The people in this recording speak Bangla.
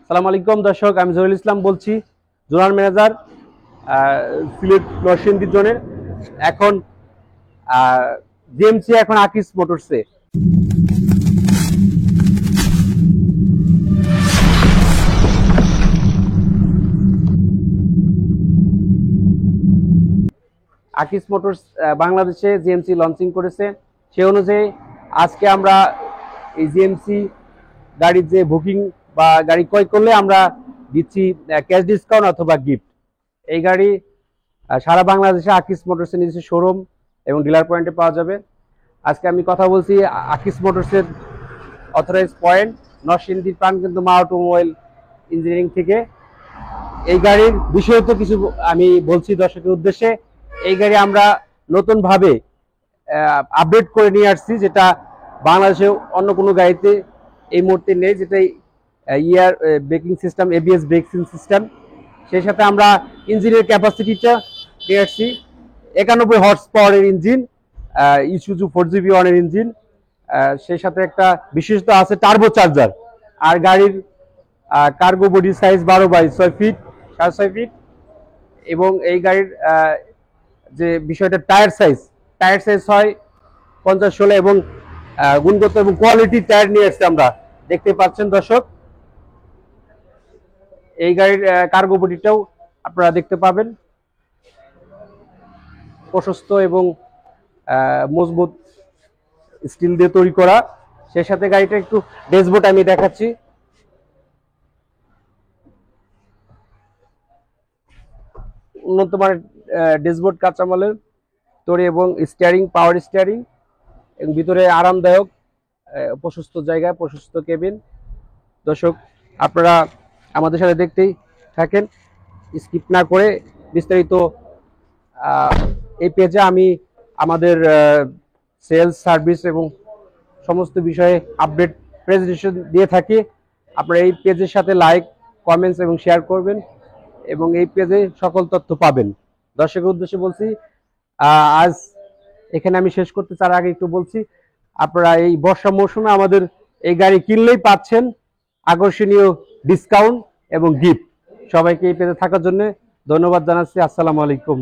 আসসালামু আলাইকুম দর্শক, আমি জহিরুল ইসলাম বলছি, জোনাল ম্যানেজার সিলেট নরসিংদী জোনের। এখন জিএমসি এখন আকিস মোটরসে। আকিস মোটরস বাংলাদেশে জিএমসি লঞ্চিং করেছে। সে অনুযায়ী আজকে আমরা এই জিএমসি গাড়ির যে বুকিং বা গাড়ি ক্রয় করলে আমরা দিচ্ছি ক্যাশ ডিসকাউন্ট অথবা গিফট। এই গাড়ি সারা বাংলাদেশে আকিস মোটরসের নিজস্ব শোরুম এবং ডিলার পয়েন্টে পাওয়া যাবে। আজকে আমি কথা বলছি আকিস মোটরসের অথরাইজ পয়েন্ট নরসিংদীর প্রাণকেন্দ্র মা অটোমোবাইল ইঞ্জিনিয়ারিং থেকে। এই গাড়ির বিষয়ে তো কিছু আমি বলছি দর্শকের উদ্দেশ্যে। এই গাড়ি আমরা নতুনভাবে আপডেট করে নিয়ে আসছি, যেটা বাংলাদেশে অন্য কোনো গাড়িতে এই মুহূর্তে নেই, যেটা air braking system, ABS braking system. সেই সাথে আমরা ইঞ্জিনের ক্যাপাসিটিটা নিয়ে আসছি 91 হর্স পাওয়ারের ইঞ্জিন, ইসুজু 4GB1 এর ইঞ্জিন। সেই সাথে একটা বিশেষত্ব আছে টার্বো চার্জার। আর গাড়ির cargo body size 12/6 feet, 6.5 feet. এবং এই গাড়ির যে বিষয়টা টায়ার সাইজ হয় 50/16 এবং গুণগত এবং কোয়ালিটি টায়ার নিয়ে এসেছে আমরা, দেখতে পাচ্ছেন দর্শক। এই গাড়ির কার্গো বডিটাও আপনারা দেখতে পাবেন, প্রশস্ত এবং মজবুত স্টিল দিয়ে তৈরি করা। সেই সাথে গাড়িটা একটু ড্যাশবোর্ড আমি দেখাচ্ছি। উন্নত মানের ড্যাশবোর্ড কাঁচামালের তৈরি এবং স্টিয়ারিং, পাওয়ার স্টিয়ারিং, এবং ভিতরে আরামদায়ক প্রশস্ত জায়গা, প্রশস্ত কেবিন। দর্শক, আপনারা আমাদের সাথে দেখতেই থাকেন, স্কিপ না করে। বিস্তারিত এই পেজে আমি আমাদের সেলস, সার্ভিস এবং সমস্ত বিষয়ে আপডেট প্রেজেন্টেশন দিয়ে থাকি। আপনারা এই পেজের সাথে লাইক, কমেন্টস এবং শেয়ার করবেন এবং এই পেজে সকল তথ্য পাবেন। দর্শকের উদ্দেশ্যে বলছি, আজ এখানে আমি শেষ করতে চার আগে একটু বলছি, আপনারা এই বর্ষা মৌসুমে আমাদের এই গাড়ি কিনলেই পাচ্ছেন আকর্ষণীয় ডিসকাউন্ট এবং গিফট। সবাইকে এই পেজে থাকার জন্য ধন্যবাদ জানাচ্ছি। আসসালামু আলাইকুম।